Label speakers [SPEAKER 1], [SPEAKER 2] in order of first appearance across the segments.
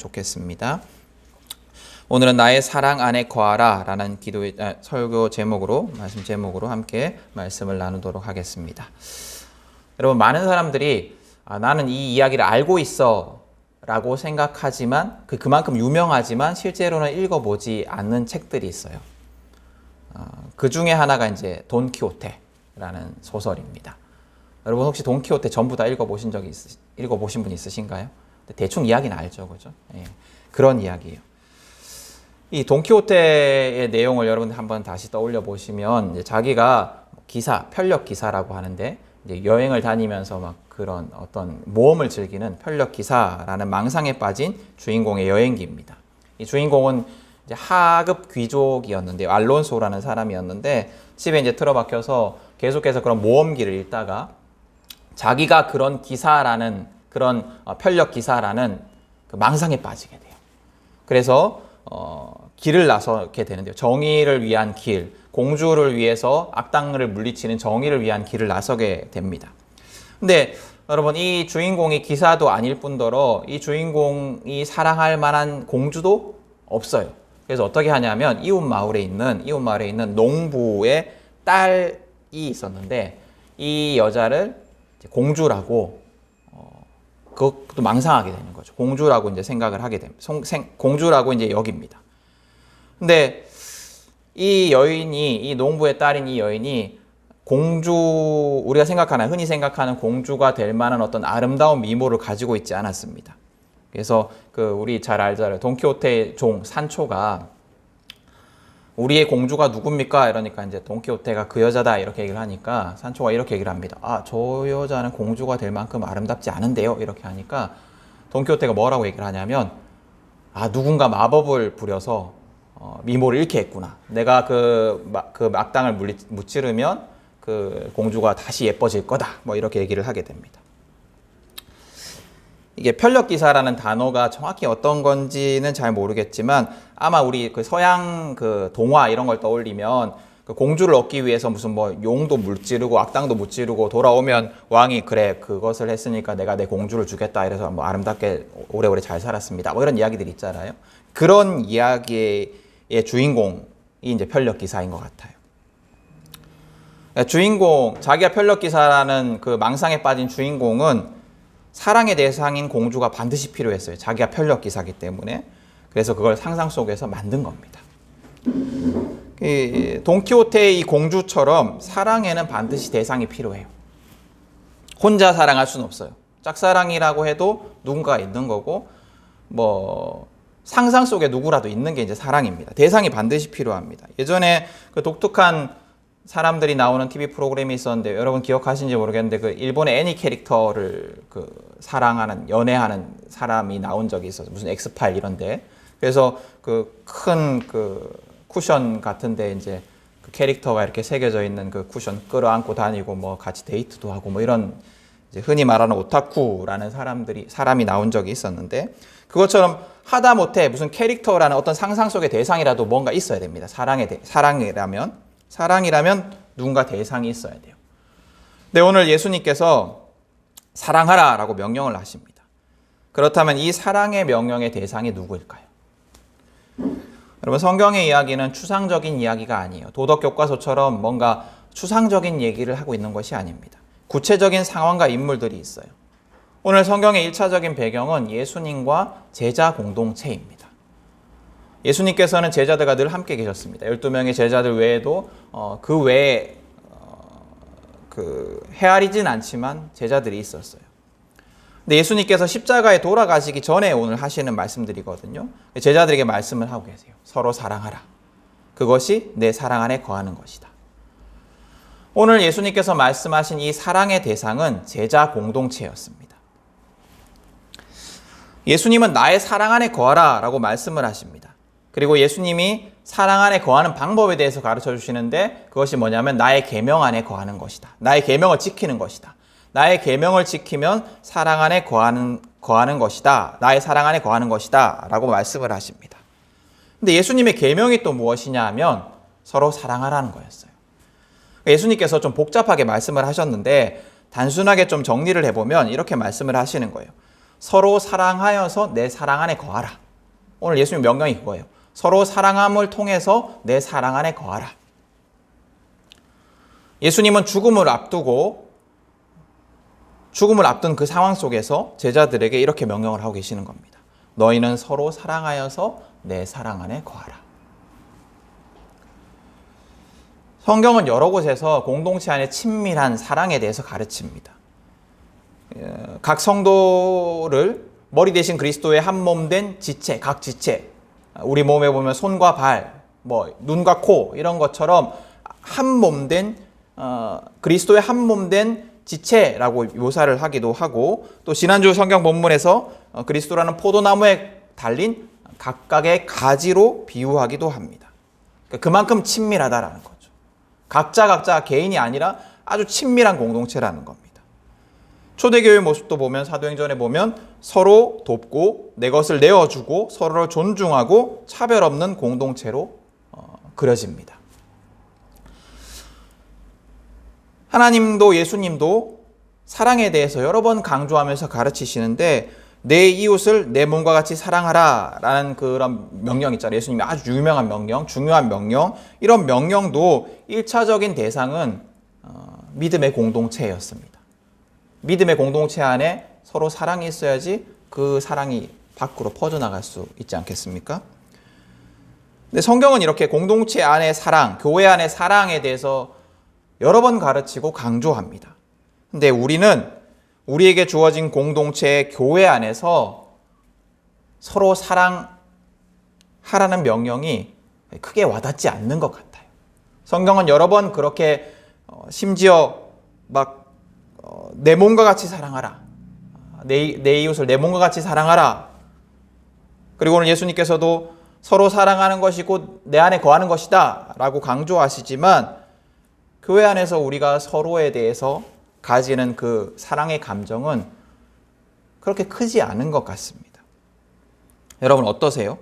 [SPEAKER 1] 좋겠습니다. 오늘은 나의 사랑 안에 거하라 라는 설교 제목으로, 말씀 제목으로 함께 말씀을 나누도록 하겠습니다. 여러분, 많은 사람들이 나는 이 이야기를 알고 있어 라고 생각하지만 그만큼 유명하지만 실제로는 읽어보지 않는 책들이 있어요. 그 중에 하나가 이제 돈키호테라는 소설입니다. 여러분, 혹시 돈키호테 전부 다 읽어보신 분 있으신가요? 대충 이야기는 알죠, 그죠? 예, 그런 이야기예요. 이 돈키호테의 내용을 여러분 한번 다시 떠올려 보시면, 이제 자기가 편력 기사라고 하는데, 이제 여행을 다니면서 막 그런 어떤 모험을 즐기는 편력 기사라는 망상에 빠진 주인공의 여행기입니다. 이 주인공은 이제 하급 귀족이었는데, 알론소라는 사람이었는데, 집에 이제 틀어박혀서 계속해서 그런 모험기를 읽다가 자기가 그런 기사라는 그런 편력 기사라는 그 망상에 빠지게 돼요. 그래서 길을 나서게 되는데요. 정의를 위한 길, 공주를 위해서 악당을 물리치는 정의를 위한 길을 나서게 됩니다. 근데 여러분, 이 주인공이 기사도 아닐 뿐더러 이 주인공이 사랑할 만한 공주도 없어요. 그래서 어떻게 하냐면 이웃 마을에 있는 농부의 딸이 있었는데, 이 여자를 공주라고 그것도 망상하게 되는 거죠. 공주라고 이제 생각을 하게 됩니다. 공주라고 이제 여깁니다. 근데 이 농부의 딸인 이 여인이 우리가 흔히 생각하는 공주가 될 만한 어떤 아름다운 미모를 가지고 있지 않았습니다. 그래서 우리 잘 알잖아요. 돈키호테의 종 산초가 우리의 공주가 누굽니까? 이러니까 이제 돈키호테가 그 여자다 이렇게 얘기를 하니까 산초가 이렇게 얘기를 합니다. 저 여자는 공주가 될 만큼 아름답지 않은데요? 이렇게 하니까 돈키호테가 뭐라고 얘기를 하냐면, 누군가 마법을 부려서 미모를 잃게 했구나. 내가 그 악당을 무찌르면 그 공주가 다시 예뻐질 거다. 뭐 이렇게 얘기를 하게 됩니다. 이게 편력기사라는 단어가 정확히 어떤 건지는 잘 모르겠지만, 아마 우리 서양 동화 이런 걸 떠올리면 그 공주를 얻기 위해서 무슨 용도 무찌르고 악당도 무찌르고 돌아오면 왕이 그래 그것을 했으니까 내가 내 공주를 주겠다 이래서 아름답게 오래오래 잘 살았습니다. 이런 이야기들이 있잖아요. 그런 이야기의 주인공이 이제 편력기사인 것 같아요. 자기가 편력기사라는 그 망상에 빠진 주인공은 사랑의 대상인 공주가 반드시 필요했어요. 자기가 편력기사이기 때문에. 그래서 그걸 상상 속에서 만든 겁니다. 돈키호테의 이 공주처럼 사랑에는 반드시 대상이 필요해요. 혼자 사랑할 수는 없어요. 짝사랑이라고 해도 누군가가 있는 거고, 상상 속에 누구라도 있는 게 이제 사랑입니다. 대상이 반드시 필요합니다. 예전에 그 독특한 사람들이 나오는 TV 프로그램이 있었는데, 여러분 기억하시는지 모르겠는데, 일본의 애니 캐릭터를 연애하는 사람이 나온 적이 있어서 무슨 엑스파일 이런데, 그래서 큰 쿠션 같은데 이제 그 캐릭터가 이렇게 새겨져 있는 그 쿠션 끌어안고 다니고 같이 데이트도 하고 이런 이제 흔히 말하는 오타쿠라는 사람이 나온 적이 있었는데, 그것처럼 하다못해 무슨 캐릭터라는 어떤 상상 속의 대상이라도 뭔가 있어야 됩니다. 사랑이라면 누군가 대상이 있어야 돼요. 근데 오늘 예수님께서 사랑하라 라고 명령을 하십니다. 그렇다면 이 사랑의 명령의 대상이 누구일까요? 여러분, 성경의 이야기는 추상적인 이야기가 아니에요. 도덕교과서처럼 뭔가 추상적인 얘기를 하고 있는 것이 아닙니다. 구체적인 상황과 인물들이 있어요. 오늘 성경의 1차적인 배경은 예수님과 제자 공동체입니다. 예수님께서는 제자들과 늘 함께 계셨습니다. 12명의 제자들 외에도 그 외에 헤아리진 않지만 제자들이 있었어요. 근데 예수님께서 십자가에 돌아가시기 전에 오늘 하시는 말씀들이거든요. 제자들에게 말씀을 하고 계세요. 서로 사랑하라. 그것이 내 사랑 안에 거하는 것이다. 오늘 예수님께서 말씀하신 이 사랑의 대상은 제자 공동체였습니다. 예수님은 나의 사랑 안에 거하라 라고 말씀을 하십니다. 그리고 예수님이 사랑 안에 거하는 방법에 대해서 가르쳐 주시는데, 그것이 뭐냐면 나의 계명 안에 거하는 것이다. 나의 계명을 지키는 것이다. 나의 계명을 지키면 사랑 안에 거하는 것이다. 나의 사랑 안에 거하는 것이다 라고 말씀을 하십니다. 근데 예수님의 계명이 또 무엇이냐 하면 서로 사랑하라는 거였어요. 예수님께서 좀 복잡하게 말씀을 하셨는데, 단순하게 좀 정리를 해보면 이렇게 말씀을 하시는 거예요. 서로 사랑하여서 내 사랑 안에 거하라. 오늘 예수님 명령이 그거예요. 서로 사랑함을 통해서 내 사랑 안에 거하라. 예수님은 죽음을 앞둔 그 상황 속에서 제자들에게 이렇게 명령을 하고 계시는 겁니다. 너희는 서로 사랑하여서 내 사랑 안에 거하라. 성경은 여러 곳에서 공동체 안의 친밀한 사랑에 대해서 가르칩니다. 각 성도를 머리 대신 그리스도의 한 몸 된 지체, 각 지체, 우리 몸에 보면 손과 발, 눈과 코 이런 것처럼 한 몸 된 그리스도의 한 몸 된 지체라고 묘사를 하기도 하고, 또 지난주 성경 본문에서 그리스도라는 포도나무에 달린 각각의 가지로 비유하기도 합니다. 그만큼 친밀하다라는 거죠. 각자 개인이 아니라 아주 친밀한 공동체라는 겁니다. 초대교회 모습도 보면 사도행전에 보면 서로 돕고 내 것을 내어주고 서로를 존중하고 차별 없는 공동체로 그려집니다. 하나님도 예수님도 사랑에 대해서 여러 번 강조하면서 가르치시는데, 내 이웃을 내 몸과 같이 사랑하라 라는 그런 명령 있잖아요. 예수님이 아주 유명한 명령, 중요한 명령. 이런 명령도 1차적인 대상은 믿음의 공동체였습니다. 믿음의 공동체 안에 서로 사랑이 있어야지 그 사랑이 밖으로 퍼져나갈 수 있지 않겠습니까? 근데 성경은 이렇게 공동체 안의 사랑, 교회 안의 사랑에 대해서 여러 번 가르치고 강조합니다. 근데 우리에게 주어진 공동체 교회 안에서 서로 사랑하라는 명령이 크게 와닿지 않는 것 같아요. 성경은 여러 번 그렇게 심지어 내 몸과 같이 사랑하라. 내 이웃을 내 몸과 같이 사랑하라. 그리고 오늘 예수님께서도 서로 사랑하는 것이 곧 내 안에 거하는 것이다 라고 강조하시지만, 교회 안에서 우리가 서로에 대해서 가지는 그 사랑의 감정은 그렇게 크지 않은 것 같습니다. 여러분 어떠세요?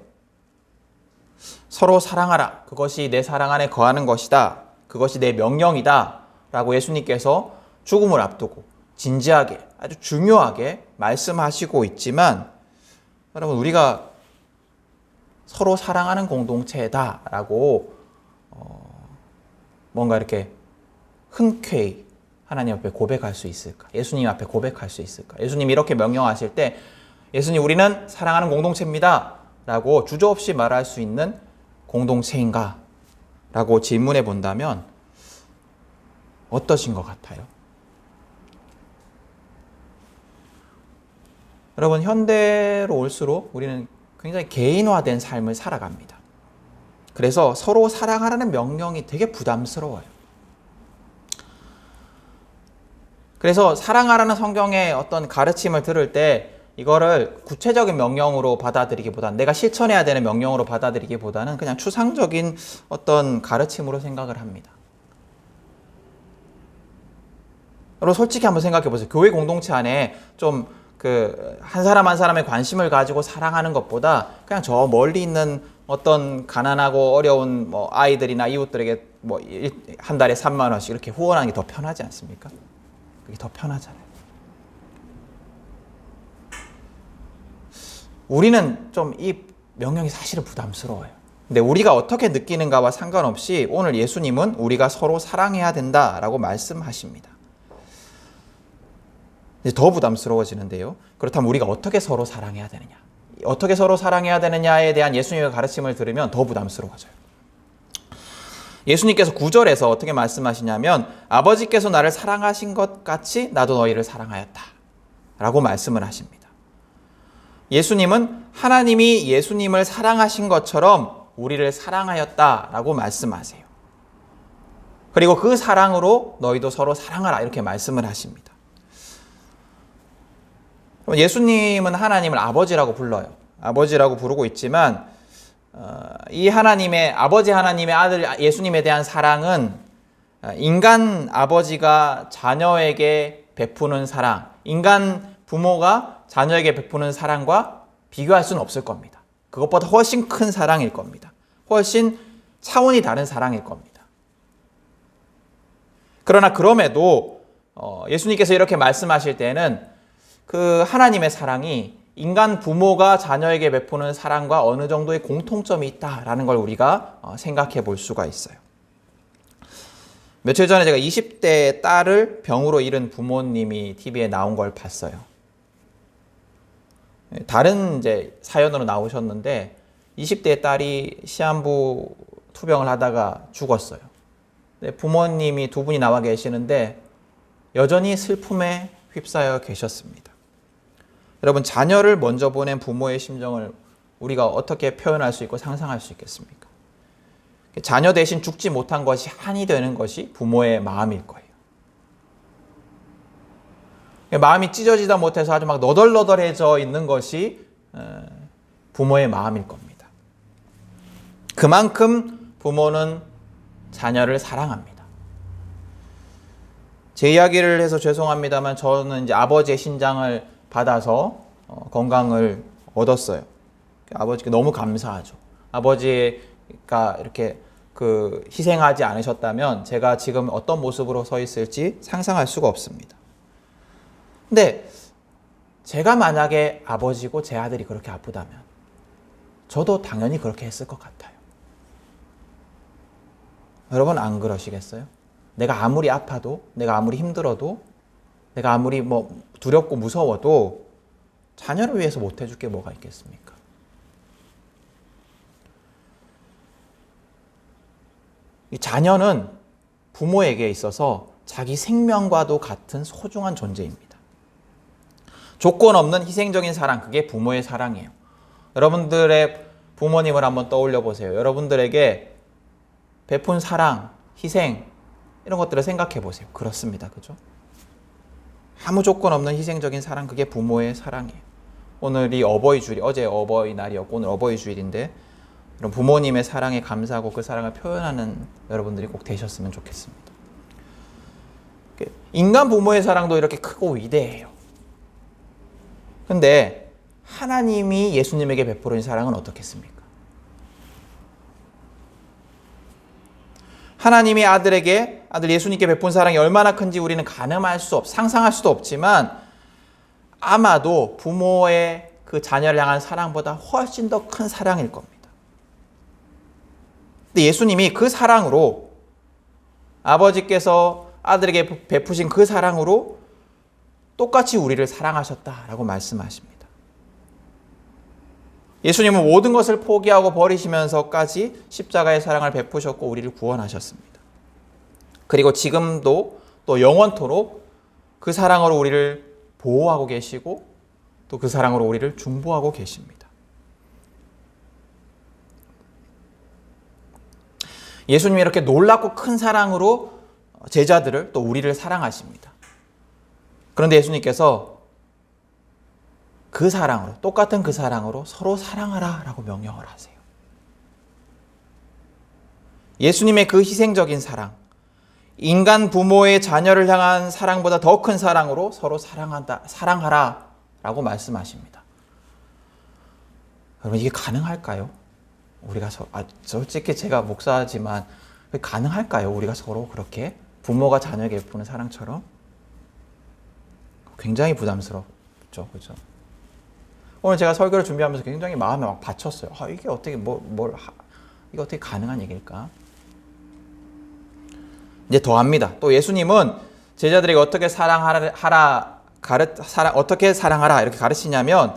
[SPEAKER 1] 서로 사랑하라. 그것이 내 사랑 안에 거하는 것이다. 그것이 내 명령이다 라고 예수님께서 죽음을 앞두고 진지하게 아주 중요하게 말씀하시고 있지만, 여러분 우리가 서로 사랑하는 공동체다라고 뭔가 이렇게 흔쾌히 하나님 앞에 고백할 수 있을까? 예수님 앞에 고백할 수 있을까? 예수님이 이렇게 명령하실 때 예수님 우리는 사랑하는 공동체입니다 라고 주저없이 말할 수 있는 공동체인가? 라고 질문해 본다면 어떠신 것 같아요? 여러분 현대로 올수록 우리는 굉장히 개인화된 삶을 살아갑니다. 그래서 서로 사랑하라는 명령이 되게 부담스러워요. 그래서 사랑하라는 성경의 어떤 가르침을 들을 때 이거를 구체적인 명령으로 받아들이기보다는, 내가 실천해야 되는 명령으로 받아들이기보다는 그냥 추상적인 어떤 가르침으로 생각을 합니다. 여러분 솔직히 한번 생각해 보세요. 교회 공동체 안에 좀 한 사람 한 사람의 관심을 가지고 사랑하는 것보다 그냥 저 멀리 있는 어떤 가난하고 어려운 아이들이나 이웃들에게 한 달에 3만 원씩 이렇게 후원하는 게 더 편하지 않습니까? 그게 더 편하잖아요. 우리는 좀 이 명령이 사실은 부담스러워요. 근데 우리가 어떻게 느끼는가와 상관없이 오늘 예수님은 우리가 서로 사랑해야 된다라고 말씀하십니다. 이제 더 부담스러워지는데요. 그렇다면 우리가 어떻게 서로 사랑해야 되느냐? 어떻게 서로 사랑해야 되느냐에 대한 예수님의 가르침을 들으면 더 부담스러워져요. 예수님께서 9절에서 어떻게 말씀하시냐면, 아버지께서 나를 사랑하신 것 같이 나도 너희를 사랑하였다 라고 말씀을 하십니다. 예수님은 하나님이 예수님을 사랑하신 것처럼 우리를 사랑하였다 라고 말씀하세요. 그리고 그 사랑으로 너희도 서로 사랑하라 이렇게 말씀을 하십니다. 예수님은 하나님을 아버지라고 불러요. 아버지라고 부르고 있지만 이 하나님의 아버지 하나님의 아들 예수님에 대한 사랑은 인간 아버지가 자녀에게 베푸는 사랑, 인간 부모가 자녀에게 베푸는 사랑과 비교할 수는 없을 겁니다. 그것보다 훨씬 큰 사랑일 겁니다. 훨씬 차원이 다른 사랑일 겁니다. 그러나 그럼에도 예수님께서 이렇게 말씀하실 때는 그 하나님의 사랑이 인간 부모가 자녀에게 베푸는 사랑과 어느 정도의 공통점이 있다라는 걸 우리가 생각해 볼 수가 있어요. 며칠 전에 제가 20대 딸을 병으로 잃은 부모님이 TV에 나온 걸 봤어요. 다른 이제 사연으로 나오셨는데 20대 딸이 시한부 투병을 하다가 죽었어요. 부모님이 두 분이 나와 계시는데 여전히 슬픔에 휩싸여 계셨습니다. 여러분, 자녀를 먼저 보낸 부모의 심정을 우리가 어떻게 표현할 수 있고 상상할 수 있겠습니까? 자녀 대신 죽지 못한 것이 한이 되는 것이 부모의 마음일 거예요. 마음이 찢어지다 못해서 아주 막 너덜너덜해져 있는 것이 부모의 마음일 겁니다. 그만큼 부모는 자녀를 사랑합니다. 제 이야기를 해서 죄송합니다만 저는 이제 아버지의 신장을 받아서 건강을 얻었어요. 아버지께 너무 감사하죠. 아버지가 이렇게 희생하지 않으셨다면 제가 지금 어떤 모습으로 서 있을지 상상할 수가 없습니다. 근데 제가 만약에 아버지고 제 아들이 그렇게 아프다면 저도 당연히 그렇게 했을 것 같아요. 여러분, 안 그러시겠어요? 내가 아무리 아파도, 내가 아무리 힘들어도, 내가 아무리 두렵고 무서워도 자녀를 위해서 못 해줄 게 뭐가 있겠습니까? 이 자녀는 부모에게 있어서 자기 생명과도 같은 소중한 존재입니다. 조건 없는 희생적인 사랑, 그게 부모의 사랑이에요. 여러분들의 부모님을 한번 떠올려 보세요. 여러분들에게 베푼 사랑, 희생, 이런 것들을 생각해 보세요. 그렇습니다. 그죠? 아무 조건 없는 희생적인 사랑, 그게 부모의 사랑이에요. 오늘이 어버이주일, 어제 어버이날이었고 오늘 어버이주일인데 이런 부모님의 사랑에 감사하고 그 사랑을 표현하는 여러분들이 꼭 되셨으면 좋겠습니다. 인간 부모의 사랑도 이렇게 크고 위대해요. 근데 하나님이 예수님에게 베푸는 사랑은 어떻겠습니까? 하나님이 아들 예수님께 베푼 사랑이 얼마나 큰지 우리는 상상할 수도 없지만 아마도 부모의 그 자녀를 향한 사랑보다 훨씬 더 큰 사랑일 겁니다. 근데 예수님이 그 사랑으로, 아버지께서 아들에게 베푸신 그 사랑으로 똑같이 우리를 사랑하셨다라고 말씀하십니다. 예수님은 모든 것을 포기하고 버리시면서까지 십자가의 사랑을 베푸셨고 우리를 구원하셨습니다. 그리고 지금도 또 영원토록 그 사랑으로 우리를 보호하고 계시고 또 그 사랑으로 우리를 중보하고 계십니다. 예수님이 이렇게 놀랍고 큰 사랑으로 제자들을 또 우리를 사랑하십니다. 그런데 예수님께서 그 사랑으로, 똑같은 그 사랑으로 서로 사랑하라 라고 명령을 하세요. 예수님의 그 희생적인 사랑, 인간 부모의 자녀를 향한 사랑보다 더 큰 사랑으로 서로 사랑하라 라고 말씀하십니다. 여러분, 이게 가능할까요? 솔직히 제가 목사지만 가능할까요? 우리가 서로 그렇게 부모가 자녀에게 베푸는 사랑처럼? 굉장히 부담스럽죠. 그죠? 오늘 제가 설교를 준비하면서 굉장히 마음에 막 다쳤어요. 이게 어떻게 이게 어떻게 가능한 얘기일까? 이제 더합니다. 또 예수님은 제자들에게 어떻게 어떻게 사랑하라 이렇게 가르치냐면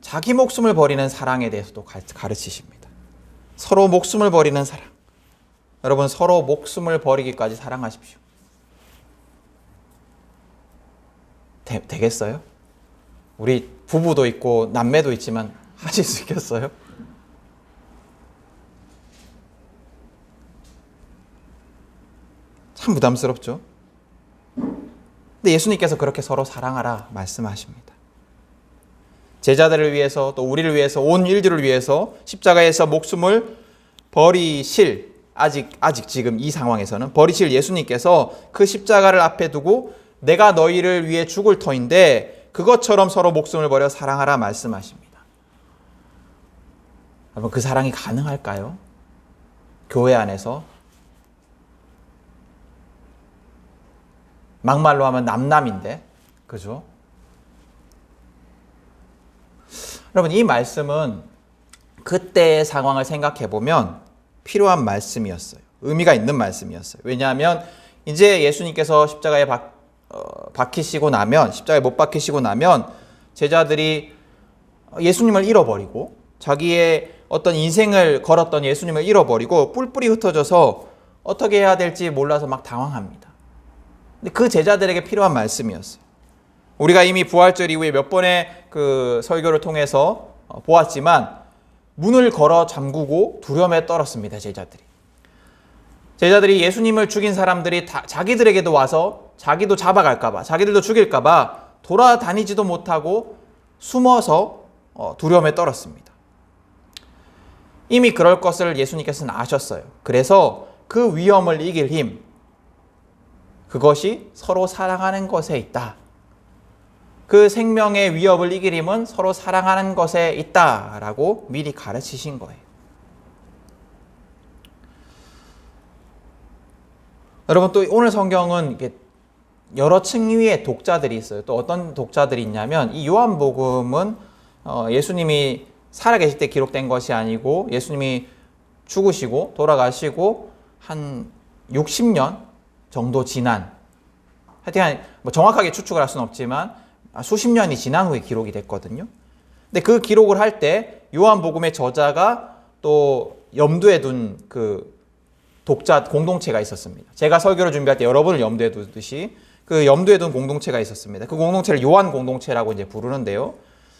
[SPEAKER 1] 자기 목숨을 버리는 사랑에 대해서도 가르치십니다. 서로 목숨을 버리는 사랑. 여러분, 서로 목숨을 버리기까지 사랑하십시오. 되겠어요? 우리 부부도 있고 남매도 있지만 하실 수 있겠어요? 참 부담스럽죠? 근데 예수님께서 그렇게 서로 사랑하라 말씀하십니다. 제자들을 위해서 또 우리를 위해서 온 인류를 위해서 십자가에서 목숨을 버리실 아직 지금 이 상황에서는 버리실 예수님께서 그 십자가를 앞에 두고 내가 너희를 위해 죽을 터인데 그것처럼 서로 목숨을 버려 사랑하라 말씀하십니다. 여러분, 그 사랑이 가능할까요? 교회 안에서 막말로 하면 남남인데, 그죠? 여러분, 이 말씀은 그때의 상황을 생각해 보면 필요한 말씀이었어요. 의미가 있는 말씀이었어요. 왜냐하면 이제 예수님께서 십자가에 박히시고 나면, 십자가에 못 박히시고 나면 제자들이 예수님을 잃어버리고 자기의 어떤 인생을 걸었던 예수님을 잃어버리고 뿔뿔이 흩어져서 어떻게 해야 될지 몰라서 막 당황합니다. 근데 그 제자들에게 필요한 말씀이었어요. 우리가 이미 부활절 이후에 몇 번의 그 설교를 통해서 보았지만 문을 걸어 잠그고 두려움에 떨었습니다. 제자들이 예수님을 죽인 사람들이 자기들에게도 와서 자기도 잡아갈까봐, 자기들도 죽일까봐 돌아다니지도 못하고 숨어서 두려움에 떨었습니다. 이미 그럴 것을 예수님께서는 아셨어요. 그래서 그 위험을 이길 힘, 그것이 서로 사랑하는 것에 있다. 그 생명의 위협을 이길 힘은 서로 사랑하는 것에 있다라고 미리 가르치신 거예요. 여러분, 또 오늘 성경은 여러 층위의 독자들이 있어요. 또 어떤 독자들이 있냐면, 이 요한복음은 예수님이 살아계실 때 기록된 것이 아니고 예수님이 죽으시고 돌아가시고 한 60년 정도 지난, 하여튼 뭐 정확하게 추측을 할 수는 없지만 수십 년이 지난 후에 기록이 됐거든요. 근데 그 기록을 할 때 요한복음의 저자가 또 염두에 둔 그 독자 공동체가 있었습니다. 제가 설교를 준비할 때 여러분을 염두에 두듯이 그 염두에 둔 공동체가 있었습니다. 그 공동체를 요한 공동체라고 이제 부르는데요.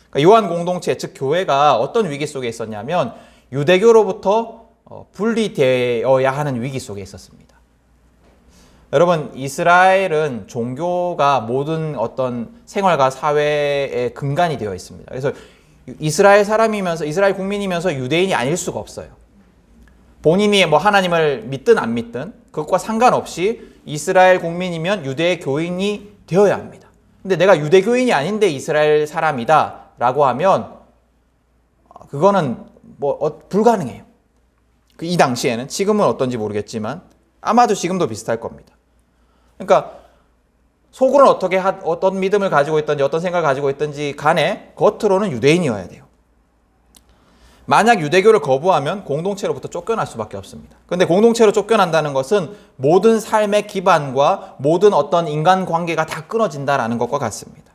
[SPEAKER 1] 그러니까 요한 공동체, 즉 교회가 어떤 위기 속에 있었냐면 유대교로부터 분리되어야 하는 위기 속에 있었습니다. 여러분, 이스라엘은 종교가 모든 어떤 생활과 사회의 근간이 되어 있습니다. 그래서 이스라엘 사람이면서, 이스라엘 국민이면서 유대인이 아닐 수가 없어요. 본인이 뭐 하나님을 믿든 안 믿든 그것과 상관없이 이스라엘 국민이면 유대 교인이 되어야 합니다. 근데 내가 유대 교인이 아닌데 이스라엘 사람이다 라고 하면 그거는 불가능해요. 이 당시에는, 지금은 어떤지 모르겠지만 아마도 지금도 비슷할 겁니다. 그러니까 속으로는 어떤 믿음을 가지고 있든지 어떤 생각을 가지고 있든지 간에 겉으로는 유대인이어야 돼요. 만약 유대교를 거부하면 공동체로부터 쫓겨날 수밖에 없습니다. 그런데 공동체로 쫓겨난다는 것은 모든 삶의 기반과 모든 어떤 인간관계가 다 끊어진다라는 것과 같습니다.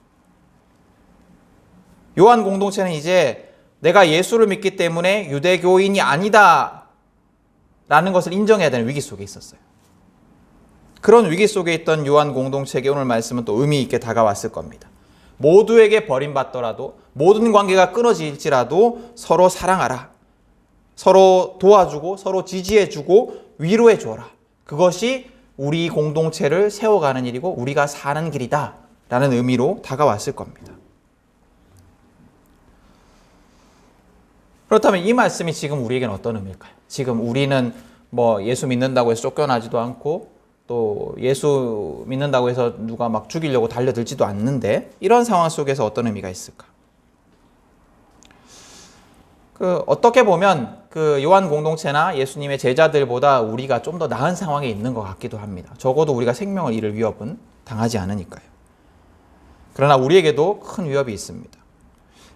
[SPEAKER 1] 요한 공동체는 이제 내가 예수를 믿기 때문에 유대교인이 아니다 라는 것을 인정해야 되는 위기 속에 있었어요. 그런 위기 속에 있던 요한 공동체에게 오늘 말씀은 또 의미 있게 다가왔을 겁니다. 모두에게 버림받더라도, 모든 관계가 끊어질지라도 서로 사랑하라. 서로 도와주고 서로 지지해주고 위로해줘라. 그것이 우리 공동체를 세워가는 일이고 우리가 사는 길이다 라는 의미로 다가왔을 겁니다. 그렇다면 이 말씀이 지금 우리에게는 어떤 의미일까요? 지금 우리는 뭐 예수 믿는다고 해서 쫓겨나지도 않고 또 예수 믿는다고 해서 누가 막 죽이려고 달려들지도 않는데 이런 상황 속에서 어떤 의미가 있을까? 어떻게 보면 그 요한 공동체나 예수님의 제자들보다 우리가 좀 더 나은 상황에 있는 것 같기도 합니다. 적어도 우리가 생명을 잃을 위협은 당하지 않으니까요. 그러나 우리에게도 큰 위협이 있습니다.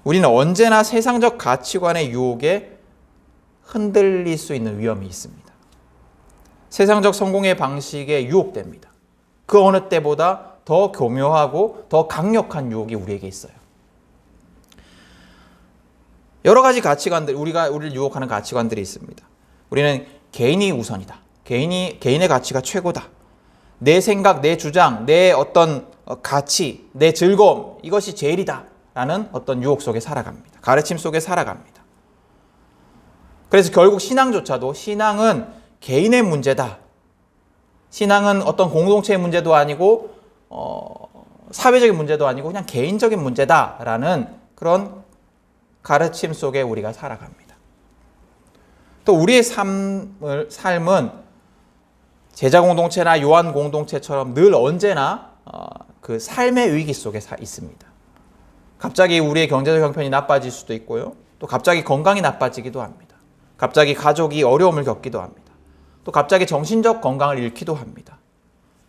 [SPEAKER 1] 우리는 언제나 세상적 가치관의 유혹에 흔들릴 수 있는 위험이 있습니다. 세상적 성공의 방식에 유혹됩니다. 그 어느 때보다 더 교묘하고 더 강력한 유혹이 우리에게 있어요. 여러 가지 가치관들, 우리를 유혹하는 가치관들이 있습니다. 우리는 개인이 우선이다. 개인의 가치가 최고다. 내 생각, 내 주장, 내 어떤 가치, 내 즐거움, 이것이 제일이다. 라는 어떤 유혹 속에 살아갑니다. 가르침 속에 살아갑니다. 그래서 결국 신앙은 개인의 문제다. 신앙은 어떤 공동체의 문제도 아니고 사회적인 문제도 아니고 그냥 개인적인 문제다라는 그런 가르침 속에 우리가 살아갑니다. 또 우리의 삶은 제자 공동체나 요한 공동체처럼 늘 언제나 그 삶의 위기 속에 있습니다. 갑자기 우리의 경제적 형편이 나빠질 수도 있고요. 또 갑자기 건강이 나빠지기도 합니다. 갑자기 가족이 어려움을 겪기도 합니다. 또 갑자기 정신적 건강을 잃기도 합니다.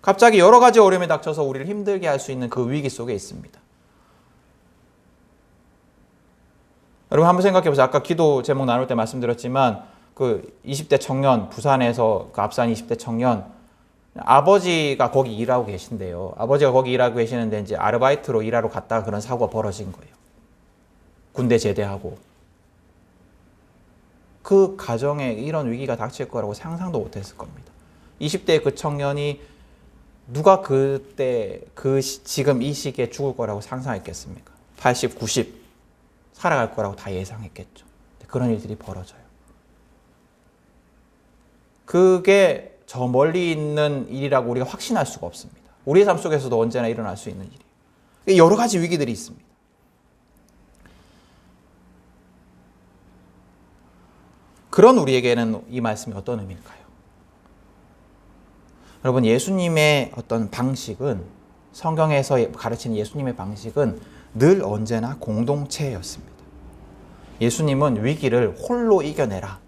[SPEAKER 1] 갑자기 여러 가지 어려움이 닥쳐서 우리를 힘들게 할 수 있는 그 위기 속에 있습니다. 여러분 한번 생각해 보세요. 아까 기도 제목 나눌 때 말씀드렸지만 그 20대 청년, 부산에서 그 압산 20대 청년, 아버지가 거기 일하고 계신데요. 아버지가 거기 일하고 계시는데 이제 아르바이트로 일하러 갔다가 그런 사고가 벌어진 거예요. 군대 제대하고. 그 가정에 이런 위기가 닥칠 거라고 상상도 못했을 겁니다. 20대의 그 청년이 누가 그때 지금 이 시기에 죽을 거라고 상상했겠습니까? 80, 90 살아갈 거라고 다 예상했겠죠. 그런 일들이 벌어져요. 그게 저 멀리 있는 일이라고 우리가 확신할 수가 없습니다. 우리의 삶 속에서도 언제나 일어날 수 있는 일이에요. 여러 가지 위기들이 있습니다. 그런 우리에게는 이 말씀이 어떤 의미일까요? 여러분, 예수님의 어떤 방식은, 성경에서 가르치는 예수님의 방식은 늘 언제나 공동체였습니다. 예수님은 위기를 홀로 이겨내라.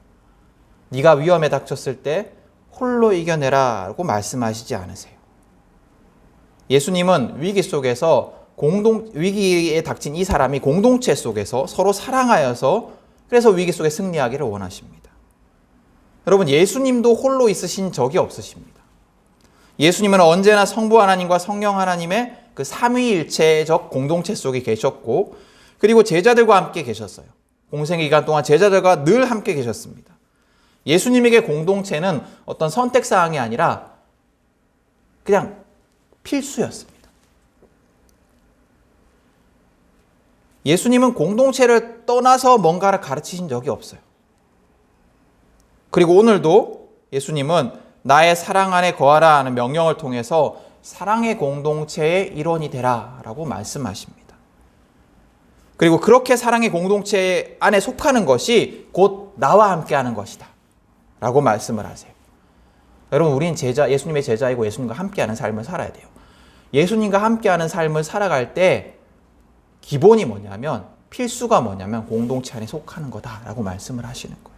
[SPEAKER 1] 네가 위험에 닥쳤을 때 홀로 이겨내라 라고 말씀하시지 않으세요. 예수님은 위기 속에서 위기에 닥친 이 사람이 공동체 속에서 서로 사랑하여서 그래서 위기 속에 승리하기를 원하십니다. 여러분, 예수님도 홀로 있으신 적이 없으십니다. 예수님은 언제나 성부 하나님과 성령 하나님의 그 삼위일체적 공동체 속에 계셨고, 그리고 제자들과 함께 계셨어요. 공생 기간 동안 제자들과 늘 함께 계셨습니다. 예수님에게 공동체는 어떤 선택사항이 아니라 그냥 필수였습니다. 예수님은 공동체를 떠나서 뭔가를 가르치신 적이 없어요. 그리고 오늘도 예수님은 나의 사랑 안에 거하라 하는 명령을 통해서 사랑의 공동체의 일원이 되라 라고 말씀하십니다. 그리고 그렇게 사랑의 공동체 안에 속하는 것이 곧 나와 함께하는 것이다 라고 말씀을 하세요. 여러분, 우린 예수님의 제자이고 예수님과 함께하는 삶을 살아야 돼요. 예수님과 함께하는 삶을 살아갈 때 기본이 뭐냐면, 필수가 뭐냐면 공동체 안에 속하는 거다라고 말씀을 하시는 거예요.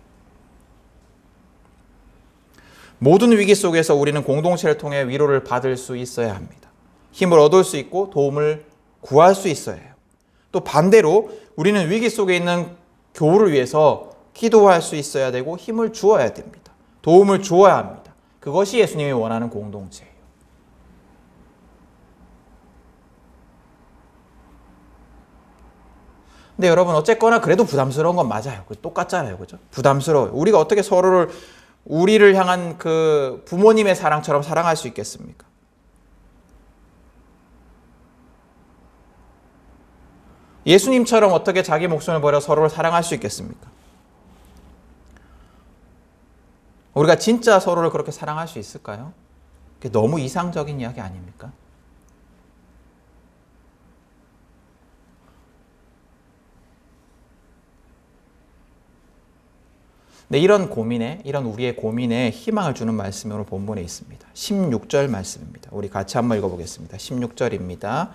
[SPEAKER 1] 모든 위기 속에서 우리는 공동체를 통해 위로를 받을 수 있어야 합니다. 힘을 얻을 수 있고 도움을 구할 수 있어야 해요. 또 반대로 우리는 위기 속에 있는 교우를 위해서 기도할 수 있어야 되고 힘을 주어야 됩니다. 도움을 주어야 합니다. 그것이 예수님이 원하는 공동체예요. 근데 여러분, 어쨌거나 그래도 부담스러운 건 맞아요. 똑같잖아요. 그죠? 부담스러워요. 우리가 어떻게 우리를 향한 그 부모님의 사랑처럼 사랑할 수 있겠습니까? 예수님처럼 어떻게 자기 목숨을 버려 서로를 사랑할 수 있겠습니까? 우리가 진짜 서로를 그렇게 사랑할 수 있을까요? 그게 너무 이상적인 이야기 아닙니까? 네, 이런 우리의 고민에 희망을 주는 말씀이 오늘 본문에 있습니다. 16절 말씀입니다. 우리 같이 한번 읽어보겠습니다. 16절입니다.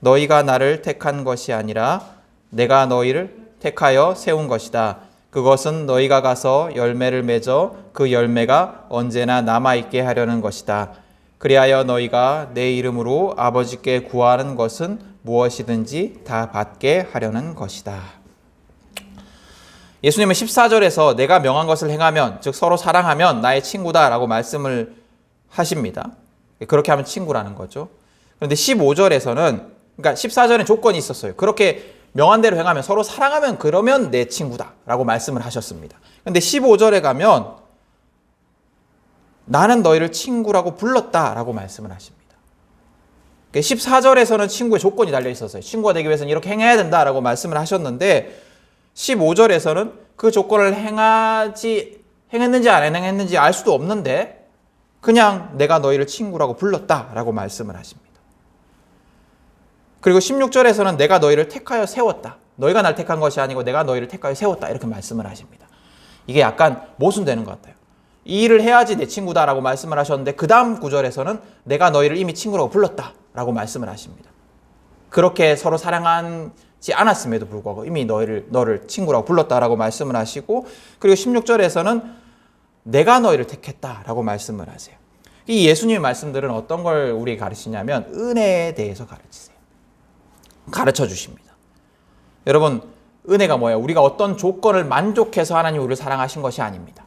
[SPEAKER 1] 너희가 나를 택한 것이 아니라 내가 너희를 택하여 세운 것이다. 그것은 너희가 가서 열매를 맺어 그 열매가 언제나 남아있게 하려는 것이다. 그리하여 너희가 내 이름으로 아버지께 구하는 것은 무엇이든지 다 받게 하려는 것이다. 예수님은 14절에서 내가 명한 것을 행하면, 즉 서로 사랑하면 나의 친구다라고 말씀을 하십니다. 그렇게 하면 친구라는 거죠. 그런데 15절에서는, 그러니까 14절에 조건이 있었어요. 그렇게 명한 대로 행하면, 서로 사랑하면 그러면 내 친구다라고 말씀을 하셨습니다. 그런데 15절에 가면 나는 너희를 친구라고 불렀다라고 말씀을 하십니다. 14절에서는 친구의 조건이 달려 있었어요. 친구가 되기 위해서는 이렇게 행해야 된다라고 말씀을 하셨는데 15절에서는 그 조건을 행했는지 안 행했는지 알 수도 없는데 그냥 내가 너희를 친구라고 불렀다라고 말씀을 하십니다. 그리고 16절에서는 내가 너희를 택하여 세웠다. 너희가 날 택한 것이 아니고 내가 너희를 택하여 세웠다. 이렇게 말씀을 하십니다. 이게 약간 모순되는 것 같아요. 이 일을 해야지 내 친구다라고 말씀을 하셨는데 그 다음 구절에서는 내가 너희를 이미 친구라고 불렀다라고 말씀을 하십니다. 그렇게 서로 사랑하지 않았음에도 불구하고 이미 너를 친구라고 불렀다라고 말씀을 하시고, 그리고 16절에서는 내가 너희를 택했다라고 말씀을 하세요. 이 예수님의 말씀들은 어떤 걸 우리에게 가르치냐면 은혜에 대해서 가르쳐 주십니다. 여러분, 은혜가 뭐예요? 우리가 어떤 조건을 만족해서 하나님 우리를 사랑하신 것이 아닙니다.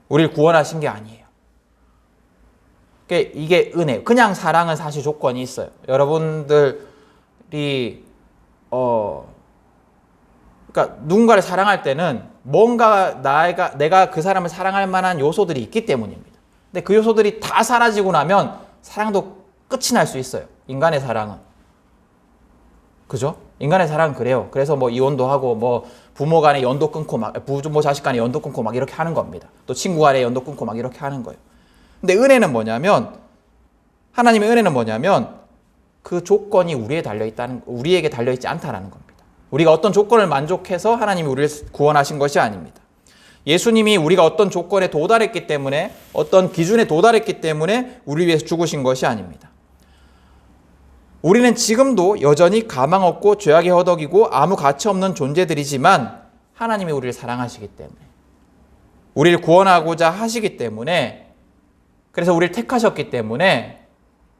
[SPEAKER 1] 우리를 구원하신 게 아니에요. 이게 은혜. 그냥 사랑은 사실 조건이 있어요. 여러분들이 그러니까 누군가를 사랑할 때는 뭔가 내가 그 사람을 사랑할 만한 요소들이 있기 때문입니다. 근데 그 요소들이 다 사라지고 나면 사랑도 끝이 날 수 있어요. 인간의 사랑은. 그죠? 인간의 사랑은 그래요. 그래서 뭐 이혼도 하고 뭐 부모 간에 연도 끊고 막 부모 자식 간에 연도 끊고 막 이렇게 하는 겁니다. 또 친구 간에 연도 끊고 막 이렇게 하는 거예요. 근데 은혜는 뭐냐면 하나님의 은혜는 뭐냐면 그 조건이 우리에게 달려 있지 않다라는 겁니다. 우리가 어떤 조건을 만족해서 하나님이 우리를 구원하신 것이 아닙니다. 예수님이 우리가 어떤 조건에 도달했기 때문에 어떤 기준에 도달했기 때문에 우리 위해서 죽으신 것이 아닙니다. 우리는 지금도 여전히 가망 없고 죄악에 허덕이고 아무 가치 없는 존재들이지만 하나님이 우리를 사랑하시기 때문에 우리를 구원하고자 하시기 때문에 그래서 우리를 택하셨기 때문에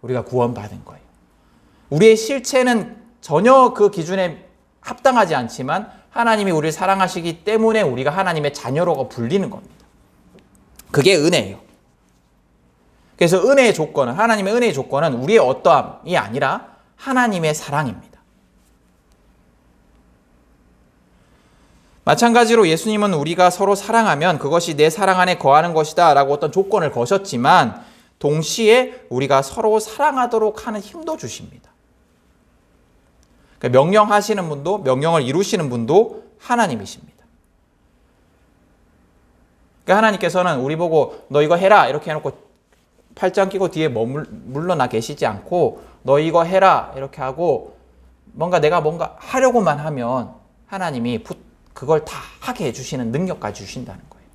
[SPEAKER 1] 우리가 구원받은 거예요. 우리의 실체는 전혀 그 기준에 합당하지 않지만 하나님이 우리를 사랑하시기 때문에 우리가 하나님의 자녀로 불리는 겁니다. 그게 은혜예요. 그래서 은혜의 조건은 하나님의 은혜의 조건은 우리의 어떠함이 아니라 하나님의 사랑입니다. 마찬가지로 예수님은 우리가 서로 사랑하면 그것이 내 사랑 안에 거하는 것이다 라고 어떤 조건을 거셨지만 동시에 우리가 서로 사랑하도록 하는 힘도 주십니다. 그러니까 명령하시는 분도 명령을 이루시는 분도 하나님이십니다. 그러니까 하나님께서는 우리 보고 너 이거 해라 이렇게 해놓고 팔짱 끼고 뒤에 물러나 계시지 않고 너 이거 해라 이렇게 하고 내가 뭔가 하려고만 하면 하나님이 그걸 다 하게 해주시는 능력까지 주신다는 거예요.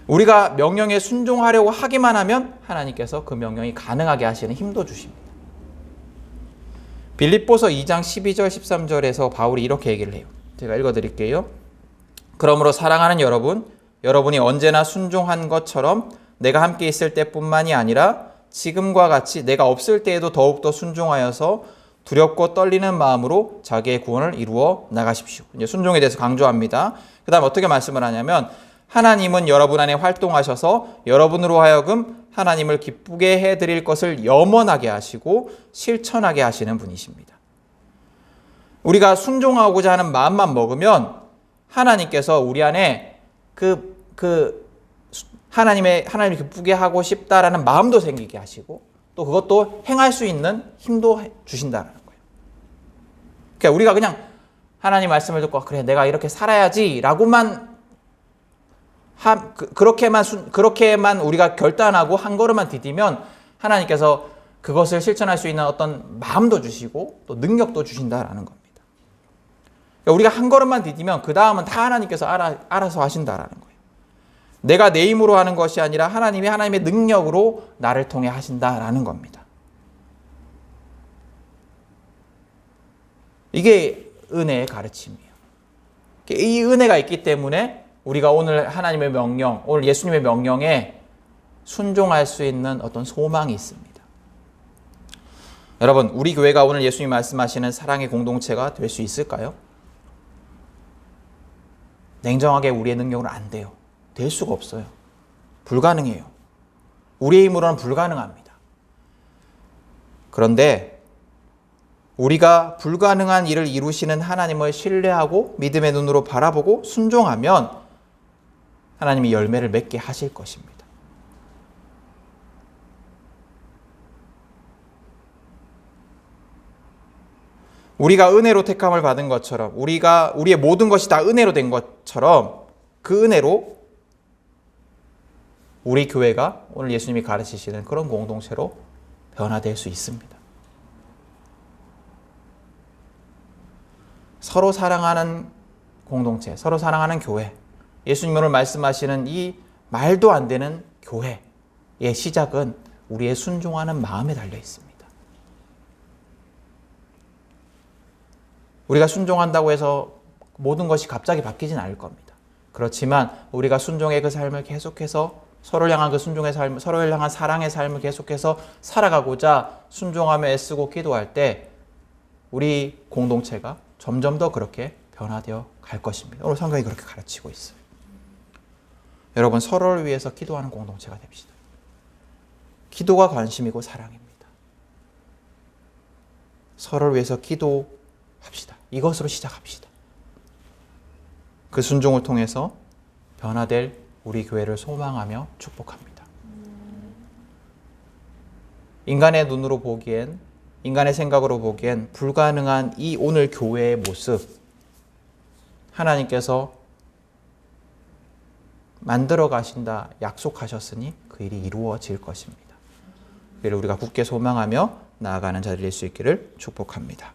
[SPEAKER 1] 우리가 명령에 순종하려고 하기만 하면 하나님께서 그 명령이 가능하게 하시는 힘도 주십니다. 빌립보서 2장 12절 13절에서 바울이 이렇게 얘기를 해요. 제가 읽어드릴게요. 그러므로 사랑하는 여러분이 언제나 순종한 것처럼 내가 함께 있을 때뿐만이 아니라 지금과 같이 내가 없을 때에도 더욱더 순종하여서 두렵고 떨리는 마음으로 자기의 구원을 이루어 나가십시오. 이제 순종에 대해서 강조합니다. 그 다음 어떻게 말씀을 하냐면 하나님은 여러분 안에 활동하셔서 여러분으로 하여금 하나님을 기쁘게 해드릴 것을 염원하게 하시고 실천하게 하시는 분이십니다. 우리가 순종하고자 하는 마음만 먹으면 하나님께서 우리 안에 하나님을 기쁘게 하고 싶다라는 마음도 생기게 하시고 또 그것도 행할 수 있는 힘도 주신다는 거예요. 그러니까 우리가 그냥 하나님 말씀을 듣고 그래 내가 이렇게 살아야지라고만 그렇게만 우리가 결단하고 한 걸음만 디디면 하나님께서 그것을 실천할 수 있는 어떤 마음도 주시고 또 능력도 주신다라는 겁니다. 그러니까 우리가 한 걸음만 디디면 그 다음은 다 하나님께서 알아서 하신다라는 거예요. 내가 내 힘으로 하는 것이 아니라 하나님이 하나님의 능력으로 나를 통해 하신다라는 겁니다. 이게 은혜의 가르침이에요. 이 은혜가 있기 때문에 우리가 오늘 하나님의 명령, 오늘 예수님의 명령에 순종할 수 있는 어떤 소망이 있습니다. 여러분, 우리 교회가 오늘 예수님 말씀하시는 사랑의 공동체가 될 수 있을까요? 냉정하게 우리의 능력으로 안 돼요. 될 수가 없어요. 불가능해요. 우리의 힘으로는 불가능합니다. 그런데 우리가 불가능한 일을 이루시는 하나님을 신뢰하고 믿음의 눈으로 바라보고 순종하면 하나님이 열매를 맺게 하실 것입니다. 우리가 은혜로 택함을 받은 것처럼 우리의 모든 것이 다 은혜로 된 것처럼 그 은혜로 우리 교회가 오늘 예수님이 가르치시는 그런 공동체로 변화될 수 있습니다. 서로 사랑하는 공동체, 서로 사랑하는 교회, 예수님 오늘 말씀하시는 이 말도 안 되는 교회의 시작은 우리의 순종하는 마음에 달려 있습니다. 우리가 순종한다고 해서 모든 것이 갑자기 바뀌진 않을 겁니다. 그렇지만 우리가 순종의 그 삶을 계속해서 서로를 향한 그 순종의 삶, 서로를 향한 사랑의 삶을 계속해서 살아가고자 순종하며 애쓰고 기도할 때 우리 공동체가 점점 더 그렇게 변화되어 갈 것입니다. 오늘 성경이 그렇게 가르치고 있어요. 여러분, 서로를 위해서 기도하는 공동체가 됩시다. 기도가 관심이고 사랑입니다. 서로를 위해서 기도합시다. 이것으로 시작합시다. 그 순종을 통해서 변화될 우리 교회를 소망하며 축복합니다. 인간의 눈으로 보기엔, 인간의 생각으로 보기엔 불가능한 이 오늘 교회의 모습, 하나님께서 만들어 가신다 약속하셨으니 그 일이 이루어질 것입니다. 그를 우리가 굳게 소망하며 나아가는 자리일 수 있기를 축복합니다.